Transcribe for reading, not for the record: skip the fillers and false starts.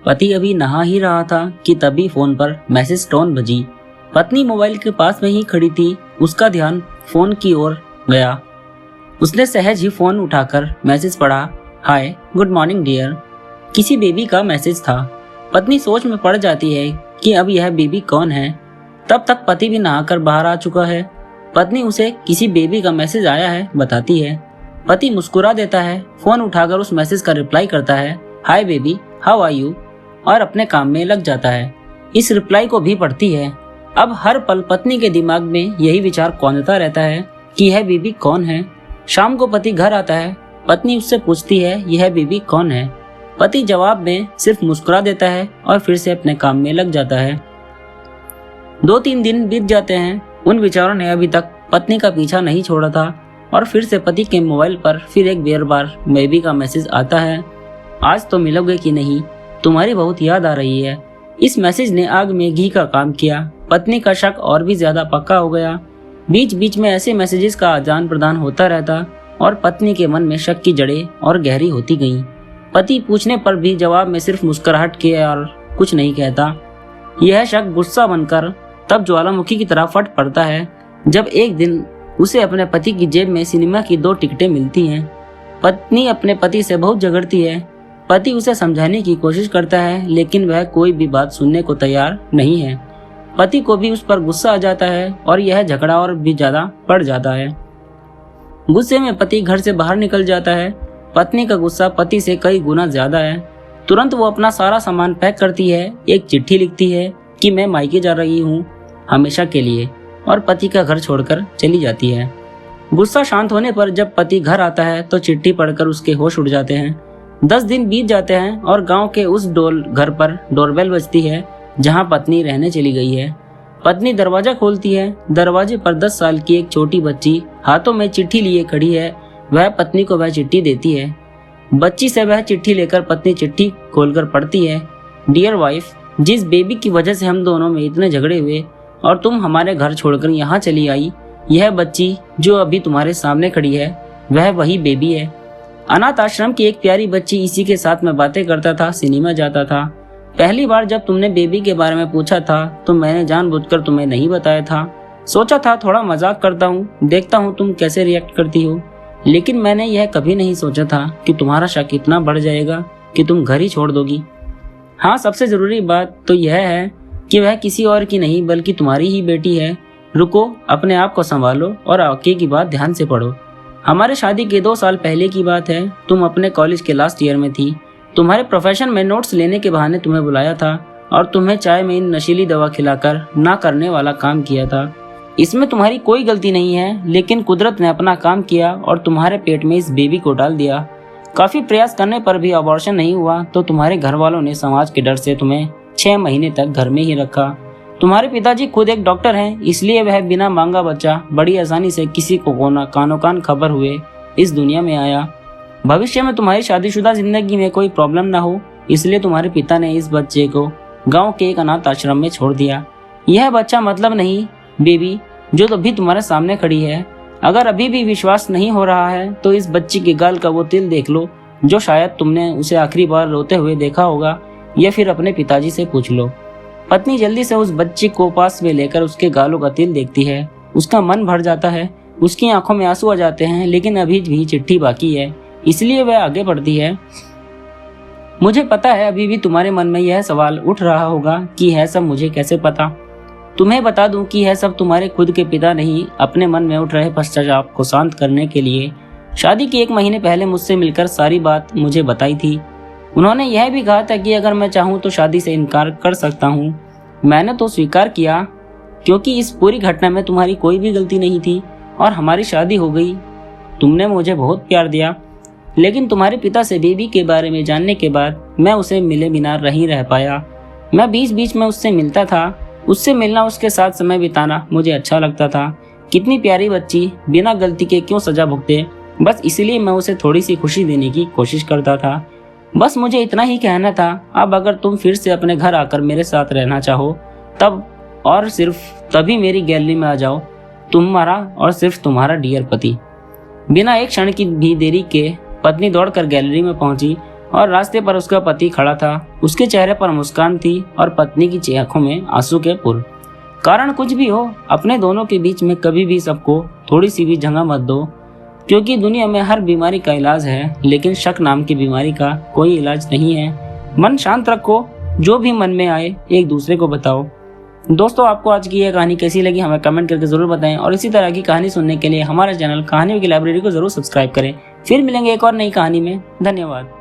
पति अभी नहा ही रहा था कि तभी फोन पर मैसेज टोन बजी। पत्नी मोबाइल के पास में ही खड़ी थी। उसका ध्यान फोन की ओर गया। उसने सहज ही फोन उठाकर मैसेज पढ़ा। हाय, गुड मॉर्निंग डियर। किसी बेबी का मैसेज था। पत्नी सोच में पड़ जाती है कि अब यह बेबी कौन है। तब तक पति भी नहाकर बाहर आ चुका है। पत्नी उसे किसी बेबी का मैसेज आया है बताती है। पति मुस्कुरा देता है, फोन उठाकर उस मैसेज का रिप्लाई करता है, hi baby, how are you, और अपने काम में लग जाता है। इस रिप्लाई को भी पढ़ती है। अब हर पल पत्नी के दिमाग में यही विचार कौंधता रहता है कि यह बेबी कौन है। शाम को पति घर आता है। पत्नी उससे पूछती है, यह बेबी कौन है। पति जवाब में सिर्फ मुस्कुरा देता है और फिर से अपने काम में लग जाता है। 2-3 दिन बीत जाते हैं। उन विचारों ने अभी तक पत्नी का पीछा नहीं छोड़ा था और फिर से पति के मोबाइल पर फिर एक बार बेबी का मैसेज आता है, आज तो मिलोगे कि नहीं, तुम्हारी बहुत याद आ रही है। इस मैसेज ने आग में घी का काम किया। पत्नी का शक और भी ज्यादा पक्का हो गया। बीच बीच में ऐसे मैसेजेस का आदान प्रदान होता रहता और पत्नी के मन में शक की जड़ें और गहरी होती गईं। पति पूछने पर भी जवाब में सिर्फ मुस्कुराहट किए और कुछ नहीं कहता। यह शक गुस्सा बनकर तब ज्वालामुखी की तरह फट पड़ता है जब एक दिन उसे अपने पति की जेब में सिनेमा की 2 टिकटें मिलती हैं। पत्नी अपने पति से बहुत झगड़ती है। पति उसे समझाने की कोशिश करता है लेकिन वह कोई भी बात सुनने को तैयार नहीं है। पति को भी उस पर गुस्सा आ जाता है और यह झगड़ा और भी ज्यादा बढ़ जाता है। गुस्से में पति घर से बाहर निकल जाता है। पत्नी का गुस्सा पति से कई गुना ज्यादा है। तुरंत वो अपना सारा सामान पैक करती है, एक चिट्ठी लिखती है कि मैं मायके जा रही हूँ हमेशा के लिए, और पति का घर छोड़कर चली जाती है। गुस्सा शांत होने पर जब पति घर आता है तो चिट्ठी पढ़कर उसके होश उड़ जाते हैं। 10 दिन बीत जाते हैं और गांव के उस घर पर डोरबेल बजती है जहां पत्नी रहने चली गई है। पत्नी दरवाजा खोलती है। दरवाजे पर 10 साल की एक छोटी बच्ची हाथों में चिट्ठी लिए खड़ी है। वह पत्नी को वह चिट्ठी देती है। बच्ची से वह चिट्ठी लेकर पत्नी चिट्ठी खोलकर पढ़ती है, डियर वाइफ, जिस बेबी की वजह से हम दोनों में इतने झगड़े हुए और तुम हमारे घर छोड़कर यहाँ चली आई, यह बच्ची जो अभी तुम्हारे सामने खड़ी है वह वही बेबी है। अनाथ आश्रम की एक प्यारी बच्ची इसी के साथ में बातें करता था, सिनेमा जाता था। पहली बार जब तुमने बेबी के बारे में पूछा था तो मैंने जानबूझकर तुम्हें नहीं बताया था। सोचा था थोड़ा मजाक करता हूँ, देखता हूँ तुम कैसे रिएक्ट करती हो, लेकिन मैंने यह कभी नहीं सोचा था कि तुम्हारा शक इतना बढ़ जाएगा कि तुम घर ही छोड़ दोगी। हाँ, सबसे जरूरी बात तो यह है कि वह किसी और की नहीं बल्कि तुम्हारी ही बेटी है। रुको, अपने आप को संभालो और आगे की बात ध्यान से पढ़ो। हमारे शादी के 2 साल पहले की बात है। तुम अपने कॉलेज के लास्ट ईयर में थी। तुम्हारे प्रोफेशन में नोट्स लेने के बहाने तुम्हें बुलाया था और तुम्हें चाय में इन नशीली दवा खिलाकर ना करने वाला काम किया था। इसमें तुम्हारी कोई गलती नहीं है, लेकिन कुदरत ने अपना काम किया और तुम्हारे पेट में इस बेबी को डाल दिया। काफी प्रयास करने पर भी अबॉर्शन नहीं हुआ तो तुम्हारे घर वालों ने समाज के डर से तुम्हें 6 महीने तक घर में ही रखा। तुम्हारे पिताजी खुद एक डॉक्टर हैं, इसलिए वह बिना मांगा बच्चा बड़ी आसानी से किसी को कानो कान खबर हुए इस दुनिया में आया। भविष्य में तुम्हारी शादीशुदा जिंदगी में कोई प्रॉब्लम ना हो, इसलिए तुम्हारे पिता ने इस बच्चे को गांव के एक अनाथ आश्रम में छोड़ दिया। यह बच्चा मतलब नहीं बेबी जो अभी तुम्हारे सामने खड़ी है। अगर अभी भी विश्वास नहीं हो रहा है तो इस बच्ची के गाल का वो तिल देख लो जो शायद तुमने उसे आखिरी बार रोते हुए देखा होगा, या फिर अपने पिताजी से पूछ लो। पत्नी जल्दी से उस बच्चे को पास में लेकर उसके गालों का तिल देखती है। उसका मन भर जाता है, उसकी आंखों में आंसू आ जाते हैं, लेकिन अभी भी चिट्ठी बाकी है, इसलिए वह आगे बढ़ती है। मुझे पता है अभी भी तुम्हारे मन में यह सवाल उठ रहा होगा कि यह सब मुझे कैसे पता। तुम्हें बता दूं कि यह सब तुम्हारे खुद के पिता नहीं, अपने मन में उठ रहे पश्चाताप को शांत करने के लिए शादी के 1 महीने पहले मुझसे मिलकर सारी बात मुझे बताई थी। उन्होंने यह भी कहा था कि अगर मैं चाहूँ तो शादी से इनकार कर सकता हूँ। मैंने तो स्वीकार किया क्योंकि इस पूरी घटना में तुम्हारी कोई भी गलती नहीं थी और हमारी शादी हो गई। तुमने मुझे बहुत प्यार दिया, लेकिन तुम्हारे पिता से बेबी के बारे में जानने के बाद मैं उसे मिले बिना नहीं रह पाया। मैं बीच बीच में उससे मिलता था। उससे मिलना, उसके साथ समय बिताना मुझे अच्छा लगता था। कितनी प्यारी बच्ची, बिना गलती के क्यों सजा भुगते, बस इसलिए मैं उसे थोड़ी सी खुशी देने की कोशिश करता था। बस मुझे इतना ही कहना था। अब अगर तुम फिर से अपने घर आकर मेरे साथ रहना चाहो तब और सिर्फ तभी मेरी गैलरी में आ जाओ। तुम्हारा और सिर्फ तुम्हारा डियर पति। बिना एक क्षण की भी देरी के पत्नी दौड़कर गैलरी में पहुंची और रास्ते पर उसका पति खड़ा था। उसके चेहरे पर मुस्कान थी और पत्नी की आंखों में आंसू के पुर। कारण कुछ भी हो, अपने दोनों के बीच में कभी भी सबको थोड़ी सी भी जगह मत दो, क्योंकि दुनिया में हर बीमारी का इलाज है, लेकिन शक नाम की बीमारी का कोई इलाज नहीं है। मन शांत रखो, जो भी मन में आए एक दूसरे को बताओ। दोस्तों, आपको आज की यह कहानी कैसी लगी हमें कमेंट करके जरूर बताएं, और इसी तरह की कहानी सुनने के लिए हमारे चैनल कहानियों की लाइब्रेरी को जरूर सब्सक्राइब करें। फिर मिलेंगे एक और नई कहानी में। धन्यवाद।